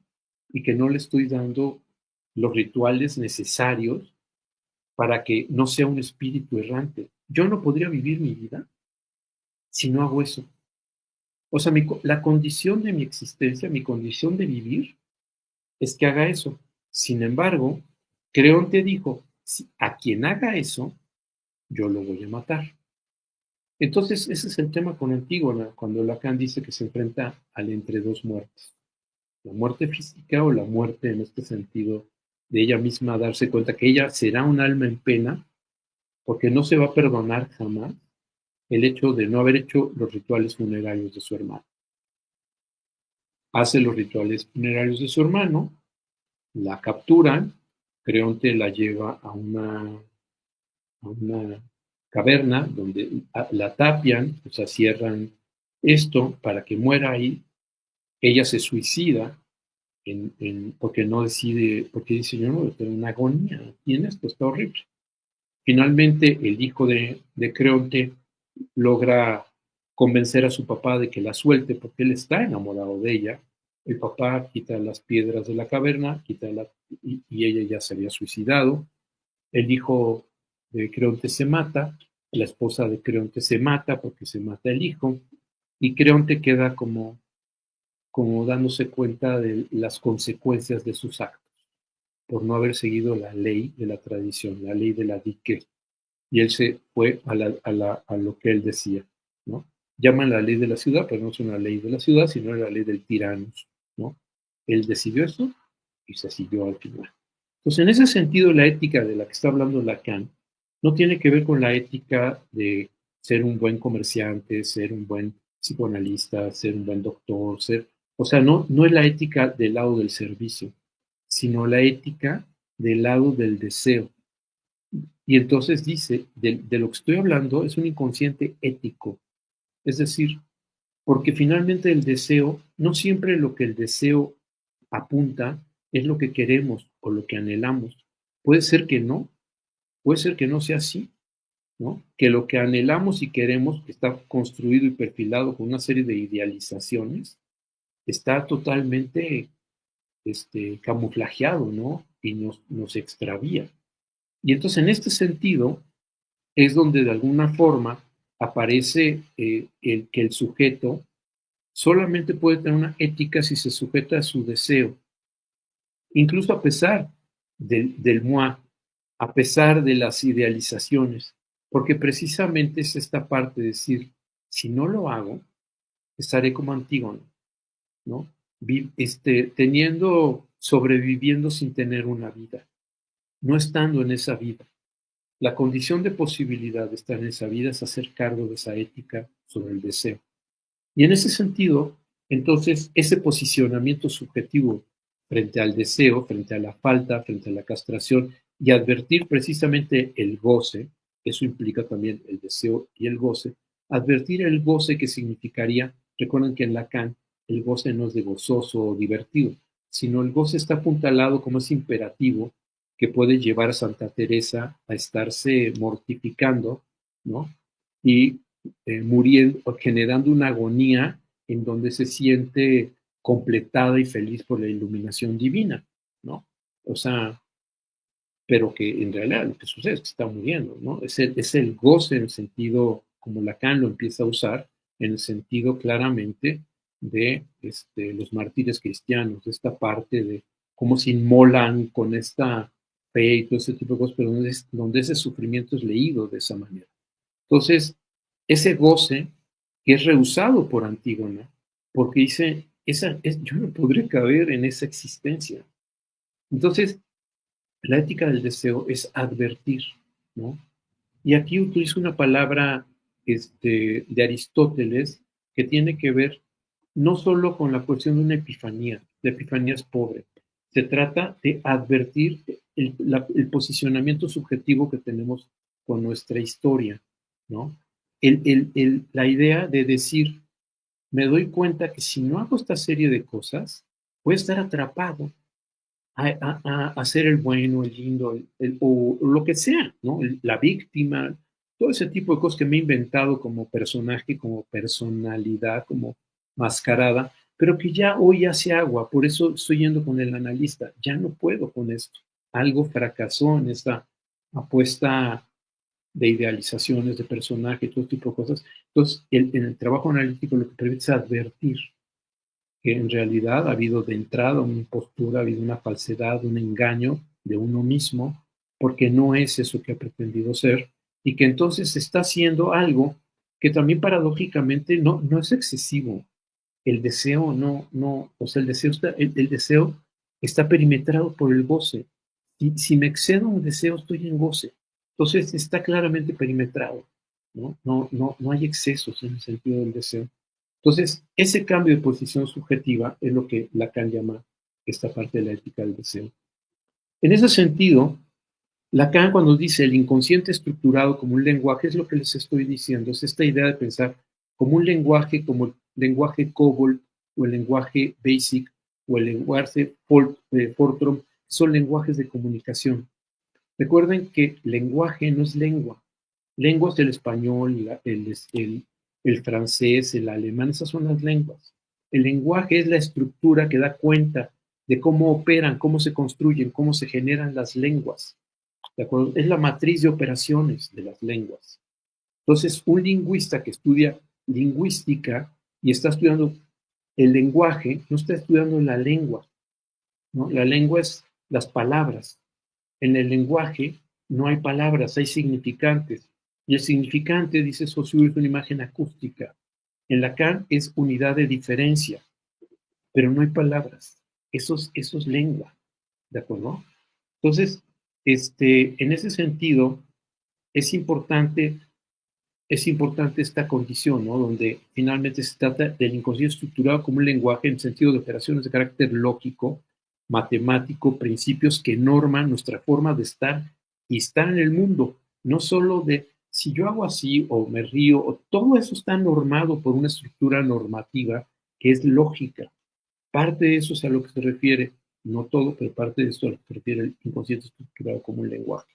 y que no le estoy dando los rituales necesarios para que no sea un espíritu errante. Yo no podría vivir mi vida si no hago eso. O sea, la condición de mi existencia, mi condición de vivir, es que haga eso. Sin embargo, Creonte dijo, a quien haga eso, yo lo voy a matar. Entonces, ese es el tema con Antígona, cuando Lacan dice que se enfrenta al entre dos muertes. La muerte física o la muerte en este sentido de ella misma darse cuenta que ella será un alma en pena porque no se va a perdonar jamás el hecho de no haber hecho los rituales funerarios de su hermano. Hace los rituales funerarios de su hermano, la capturan, Creonte la lleva a una caverna donde la tapian, o sea, cierran esto para que muera ahí. Ella se suicida porque no decide, porque dice, yo no, tengo una agonía, y en esto está horrible. Finalmente, el hijo de Creonte logra convencer a su papá de que la suelte porque él está enamorado de ella. El papá quita las piedras de la caverna, y ella ya se había suicidado. El hijo de Creonte se mata, la esposa de Creonte se mata porque se mata el hijo, y Creonte queda como dándose cuenta de las consecuencias de sus actos por no haber seguido la ley de la tradición, la ley de la dique. Y él se fue a lo que él decía, ¿no? Llaman la ley de la ciudad, pero no es una ley de la ciudad, sino la ley del tiranos, ¿no? Él decidió eso y se siguió al final. Entonces, en ese sentido, la ética de la que está hablando Lacan no tiene que ver con la ética de ser un buen comerciante, ser un buen psicoanalista, ser un buen doctor, o sea, no es la ética del lado del servicio, sino la ética del lado del deseo. Y entonces dice, de lo que estoy hablando es un inconsciente ético, es decir, porque finalmente el deseo, no siempre lo que el deseo apunta es lo que queremos o lo que anhelamos. Puede ser que no sea así, ¿no? Que lo que anhelamos y queremos está construido y perfilado con una serie de idealizaciones, está totalmente camuflajeado, ¿no? Y nos extravía. Y entonces en este sentido es donde de alguna forma aparece el que el sujeto solamente puede tener una ética si se sujeta a su deseo, incluso a pesar del moi, a pesar de las idealizaciones, porque precisamente es esta parte de decir, si no lo hago, estaré como Antígono, ¿no? Sobreviviendo sin tener una vida, no estando en esa vida. La condición de posibilidad de estar en esa vida es hacer cargo de esa ética sobre el deseo. Y en ese sentido, entonces, ese posicionamiento subjetivo frente al deseo, frente a la falta, frente a la castración, y advertir precisamente el goce, eso implica también el deseo y el goce, advertir el goce que significaría, recuerden que en Lacan el goce no es de gozoso o divertido, sino el goce está apuntalado como ese imperativo que puede llevar a Santa Teresa a estarse mortificando, ¿no? Y muriendo, generando una agonía en donde se siente completada y feliz por la iluminación divina, ¿no? O sea, pero que en realidad lo que sucede es que está muriendo, ¿no? Es el goce en el sentido, como Lacan lo empieza a usar, en el sentido claramente de los mártires cristianos, de esta parte de cómo se inmolan con esta fe y todo ese tipo de cosas, pero donde ese sufrimiento es leído de esa manera. Entonces, ese goce que es rehusado por Antígona, porque dice, yo no podré caber en esa existencia. Entonces, la ética del deseo es advertir, ¿no? Y aquí utilizo una palabra de Aristóteles que tiene que ver no solo con la cuestión de una epifanía, la epifanía es pobre, se trata de advertir el posicionamiento subjetivo que tenemos con nuestra historia, ¿no? La idea de decir, me doy cuenta que si no hago esta serie de cosas, voy a estar atrapado a hacer el bueno, el lindo, o lo que sea, ¿no? La víctima, todo ese tipo de cosas que me he inventado como personaje, como personalidad, como mascarada, pero que ya hoy hace agua, por eso estoy yendo con el analista, ya no puedo con esto. Algo fracasó en esta apuesta de idealizaciones, de personaje, todo tipo de cosas. Entonces, en el trabajo analítico lo que permite es advertir que en realidad ha habido de entrada una impostura, ha habido una falsedad, un engaño de uno mismo, porque no es eso que ha pretendido ser, y que entonces está haciendo algo que también paradójicamente no es excesivo. El deseo no, o sea, el deseo está perimetrado por el goce. Si me excedo un deseo, estoy en goce. Entonces está claramente perimetrado, ¿no? No hay excesos en el sentido del deseo. Entonces, ese cambio de posición subjetiva es lo que Lacan llama esta parte de la ética del deseo. En ese sentido, Lacan cuando dice el inconsciente estructurado como un lenguaje es lo que les estoy diciendo, es esta idea de pensar como un lenguaje, como el lenguaje COBOL o el lenguaje BASIC o el lenguaje Fortran, son lenguajes de comunicación. Recuerden que lenguaje no es lengua. Lengua es el español, el francés, el alemán, esas son las lenguas. El lenguaje es la estructura que da cuenta de cómo operan, cómo se construyen, cómo se generan las lenguas. ¿De acuerdo? Es la matriz de operaciones de las lenguas. Entonces, un lingüista que estudia lingüística y está estudiando el lenguaje, no está estudiando la lengua, ¿no? La lengua es las palabras. En el lenguaje no hay palabras, hay significantes. Y el significante, dice Saussure, es una imagen acústica. En Lacan es unidad de diferencia, pero no hay palabras. Eso es lengua, ¿de acuerdo? Entonces, en ese sentido, es importante, es importante esta condición, ¿no? Donde finalmente se trata del inconsciente estructurado como un lenguaje en sentido de operaciones de carácter lógico, matemático, principios que norman nuestra forma de estar y estar en el mundo, no solo de si yo hago así o me río, o todo eso está normado por una estructura normativa que es lógica. Parte de eso es a lo que se refiere, no todo, pero parte de esto a lo que se refiere el inconsciente estructurado como un lenguaje.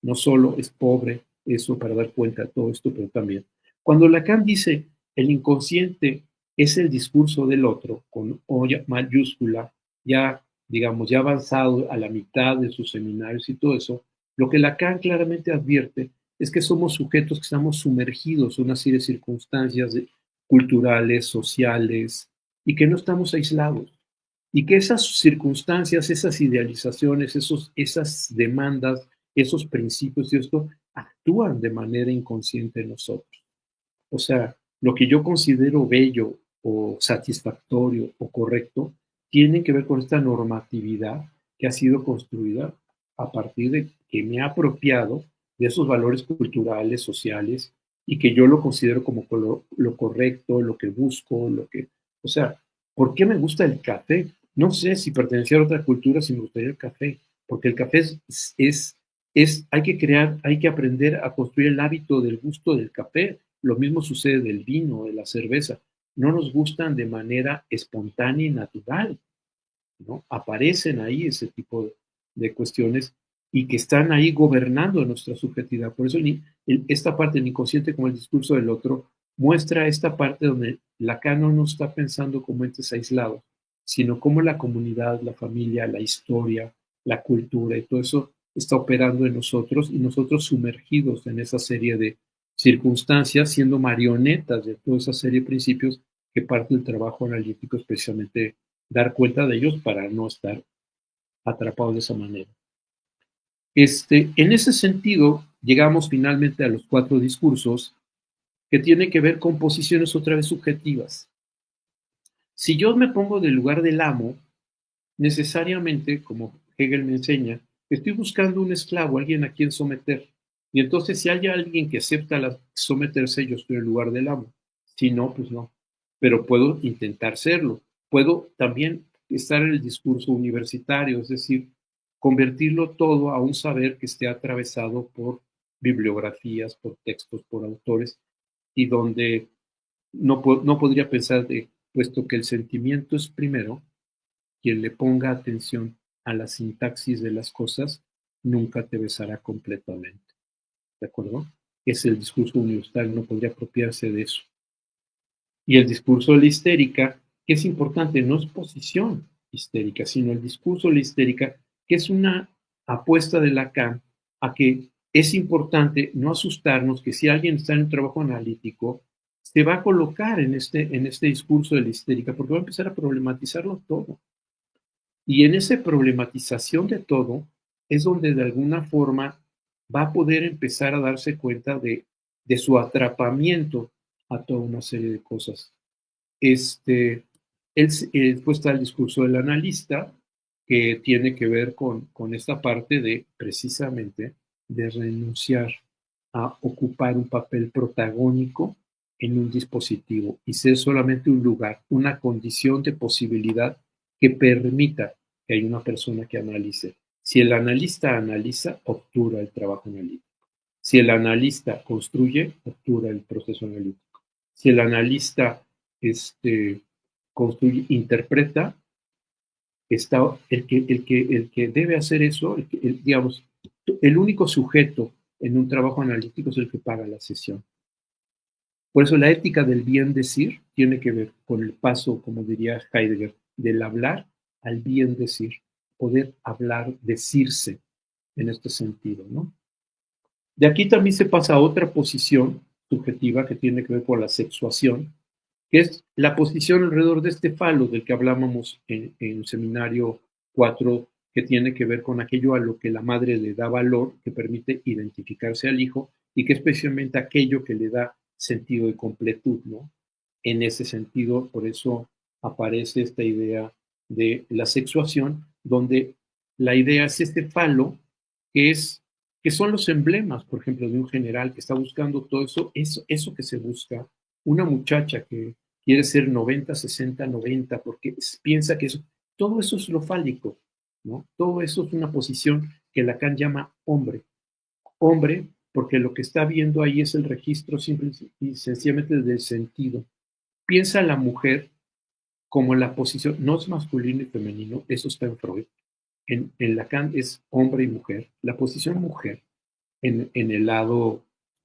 No solo es pobre eso para dar cuenta de todo esto, pero también. Cuando Lacan dice el inconsciente es el discurso del otro, con O mayúscula, ya, digamos, ya avanzado a la mitad de sus seminarios y todo eso, lo que Lacan claramente advierte es que somos sujetos que estamos sumergidos en una serie de circunstancias culturales, sociales, y que no estamos aislados. Y que esas circunstancias, esas idealizaciones, esas demandas, esos principios y esto actúan de manera inconsciente en nosotros. O sea, lo que yo considero bello o satisfactorio o correcto tiene que ver con esta normatividad que ha sido construida a partir de que me ha apropiado de esos valores culturales, sociales, y que yo lo considero como lo correcto, lo que busco, o sea, ¿por qué me gusta el café? No sé si pertenecía a otra cultura, si me gustaría el café, porque el café hay que crear, hay que aprender a construir el hábito del gusto del café. Lo mismo sucede del vino, de la cerveza. No nos gustan de manera espontánea y natural, ¿no? Aparecen ahí ese tipo de cuestiones y que están ahí gobernando nuestra subjetividad. Por eso esta parte del inconsciente como el discurso del otro muestra esta parte donde Lacan no está pensando como entes aislados, sino como la comunidad, la familia, la historia, la cultura y todo eso está operando en nosotros y nosotros sumergidos en esa serie de circunstancias, siendo marionetas de toda esa serie de principios que parte del trabajo analítico es precisamente dar cuenta de ellos para no estar atrapados de esa manera. En ese sentido, llegamos finalmente a los 4 discursos que tienen que ver con posiciones otra vez subjetivas. Si yo me pongo del lugar del amo, necesariamente, como Hegel me enseña, estoy buscando un esclavo, alguien a quien someter. Y entonces, si hay alguien que acepta someterse, yo estoy en el lugar del amo. Si no, pues no. Pero puedo intentar serlo. Puedo también estar en el discurso universitario, es decir, convertirlo todo a un saber que esté atravesado por bibliografías, por textos, por autores, y donde no podría pensar de, puesto que el sentimiento es primero, quien le ponga atención a la sintaxis de las cosas nunca te besará completamente. ¿De acuerdo? Es el discurso universal, no podría apropiarse de eso. Y el discurso de la histérica, que es importante, no es posición histérica, sino el discurso de la histérica, que es una apuesta de Lacan a que es importante no asustarnos que si alguien está en un trabajo analítico, se va a colocar en este discurso de la histérica, porque va a empezar a problematizarlo todo. Y en esa problematización de todo es donde de alguna forma va a poder empezar a darse cuenta de su atrapamiento a toda una serie de cosas. Después está el discurso del analista, que tiene que ver con esta parte de, precisamente, de renunciar a ocupar un papel protagónico en un dispositivo y ser solamente un lugar, una condición de posibilidad que permita que haya una persona que analice. Si el analista analiza, obtura el trabajo analítico. Si el analista construye, obtura el proceso analítico. Si el analista construye, interpreta, está el que debe hacer eso, digamos, el único sujeto en un trabajo analítico es el que paga la sesión. Por eso la ética del bien decir tiene que ver con el paso, como diría Heidegger, del hablar al bien decir, poder hablar, decirse en este sentido, ¿no? De aquí también se pasa a otra posición subjetiva que tiene que ver con la sexuación, que es la posición alrededor de este falo del que hablábamos en seminario 4, que tiene que ver con aquello a lo que la madre le da valor, que permite identificarse al hijo, y que es especialmente aquello que le da sentido de completud, ¿no? En ese sentido, por eso aparece esta idea de la sexuación, donde la idea es este falo, que es que son los emblemas, por ejemplo, de un general que está buscando todo eso que se busca, una muchacha que quiere ser 90, 60, 90, porque piensa que todo eso es lo fálico, ¿no? Todo eso es una posición que Lacan llama hombre. Hombre, porque lo que está viendo ahí es el registro simple y sencillamente del sentido. Piensa la mujer como la posición, no es masculino y femenino, eso está en Freud. En Lacan es hombre y mujer. La posición mujer en el lado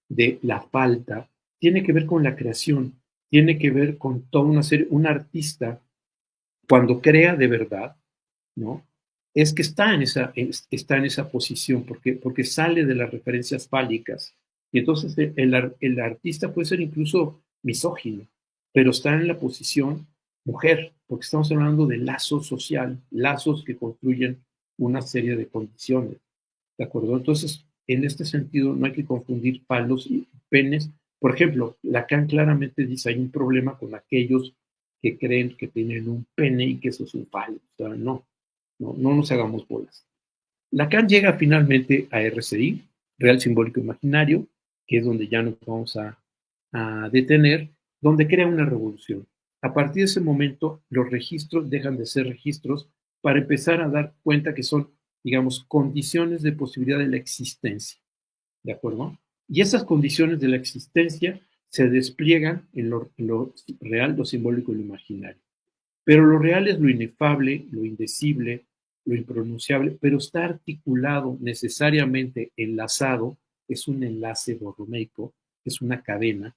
de la falta tiene que ver con la creación, tiene que ver con toda una serie, un artista cuando crea de verdad, ¿no? Es que está en esa posición, porque sale de las referencias fálicas. Y entonces el artista puede ser incluso misógino, pero está en la posición mujer, porque estamos hablando de lazo social, lazos que construyen una serie de condiciones. ¿De acuerdo? Entonces, en este sentido, no hay que confundir palos y penes. Por ejemplo, Lacan claramente dice, hay un problema con aquellos que creen que tienen un pene y que eso es un palo. O sea, no nos hagamos bolas. Lacan llega finalmente a RSI, Real Simbólico Imaginario, que es donde ya nos vamos a detener, donde crea una revolución. A partir de ese momento, los registros dejan de ser registros para empezar a dar cuenta que son, digamos, condiciones de posibilidad de la existencia. ¿De acuerdo? Y esas condiciones de la existencia se despliegan en lo real, lo simbólico y lo imaginario. Pero lo real es lo inefable, lo indecible, lo impronunciable, pero está articulado necesariamente, enlazado, es un enlace borromeico, es una cadena,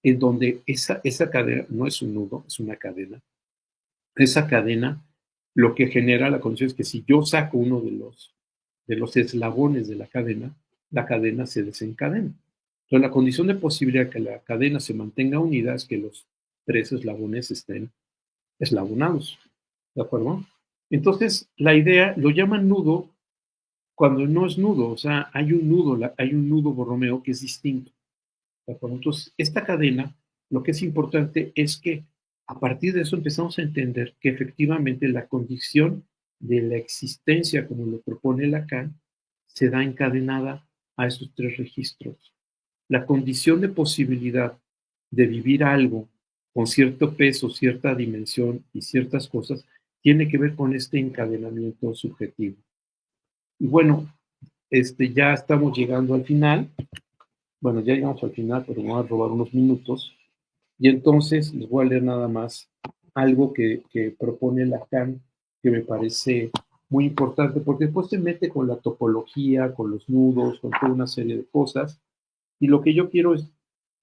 en donde esa cadena no es un nudo, es una cadena. Esa cadena lo que genera la condición es que si yo saco uno de los eslabones de la cadena se desencadena. Entonces, la condición de posibilidad que la cadena se mantenga unida es que los tres eslabones estén eslabonados. ¿De acuerdo? Entonces, la idea lo llaman nudo cuando no es nudo, o sea, hay un nudo Borromeo que es distinto. ¿De acuerdo? Entonces, esta cadena, lo que es importante es que a partir de eso empezamos a entender que efectivamente la condición de la existencia, como lo propone Lacan, se da encadenada a esos tres registros. La condición de posibilidad de vivir algo con cierto peso, cierta dimensión y ciertas cosas, tiene que ver con este encadenamiento subjetivo. Y bueno, ya estamos llegando al final. Bueno, ya llegamos al final, pero me voy a robar unos minutos. Y entonces les voy a leer nada más algo que propone Lacan, que me parece muy importante, porque después se mete con la topología, con los nudos, con toda una serie de cosas. Y lo que yo quiero es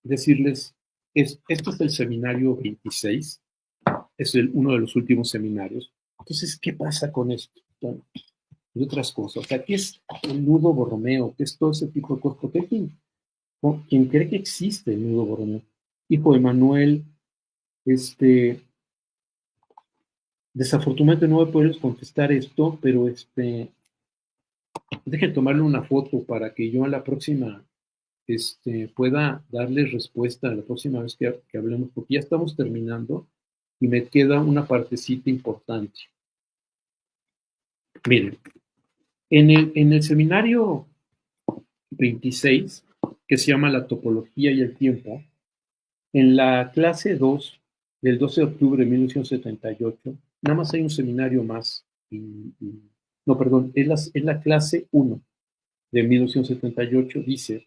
decirles, esto es el seminario 26, es uno de los últimos seminarios. Entonces, ¿qué pasa con esto? Bueno, y otras cosas. O sea, ¿qué es el nudo Borromeo? ¿Qué es todo ese tipo de cosas? Porque hay quien cree que existe el nudo Borromeo. Hijo de Manuel, desafortunadamente no voy a poder contestar esto, pero dejen tomarle una foto para que yo a la próxima pueda darles respuesta la próxima vez que hablemos, porque ya estamos terminando y me queda una partecita importante. Miren, en el seminario 26, que se llama La topología y el tiempo, en la clase 2 del 12 de octubre de 1978, nada más hay un seminario más. No, perdón, es la clase 1 de 1978, dice: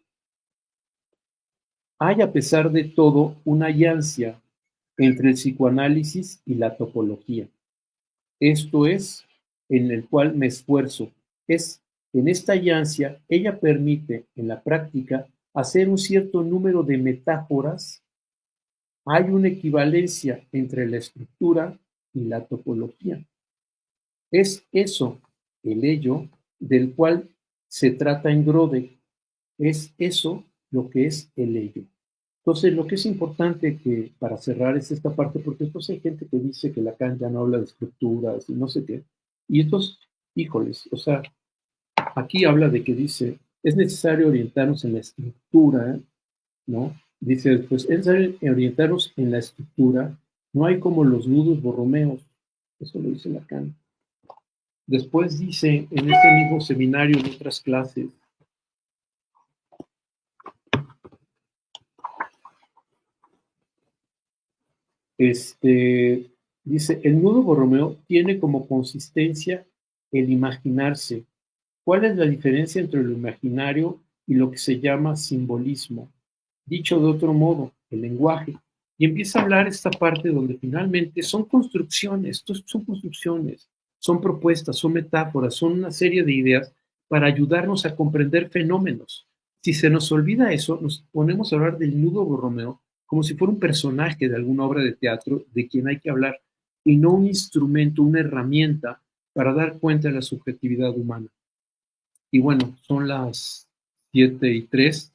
hay a pesar de todo una alianza entre el psicoanálisis y la topología. Esto es, en el cual me esfuerzo. En esta alianza, ella permite en la práctica hacer un cierto número de metáforas. Hay una equivalencia entre la estructura y la topología. Es eso, el ello, del cual se trata en Grode. Es eso lo que es el ello. Entonces, lo que es importante que para cerrar es esta parte, porque después hay gente que dice que Lacan ya no habla de estructuras y no sé qué. Y entonces, híjoles, o sea, aquí habla de que dice, es necesario orientarnos en la estructura, ¿no? Dice después, es necesario orientarnos en la estructura, no hay como los nudos borromeos. Eso lo dice Lacan. Después dice, en este mismo seminario, en otras clases, dice, el nudo borromeo tiene como consistencia el imaginarse. ¿Cuál es la diferencia entre lo imaginario y lo que se llama simbolismo? Dicho de otro modo, el lenguaje. Y empieza a hablar esta parte donde finalmente son construcciones, son propuestas, son metáforas, son una serie de ideas para ayudarnos a comprender fenómenos. Si se nos olvida eso, nos ponemos a hablar del nudo borromeo como si fuera un personaje de alguna obra de teatro de quien hay que hablar, y no un instrumento, una herramienta para dar cuenta de la subjetividad humana. Y bueno, son las 7:03,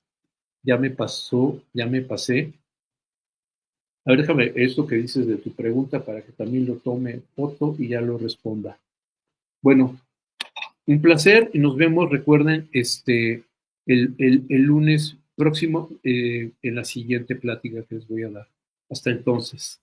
ya me pasé. A ver, déjame esto que dices de tu pregunta para que también lo tome foto y ya lo responda. Bueno, un placer y nos vemos, recuerden, el lunes próximo en la siguiente plática que les voy a dar. Hasta entonces.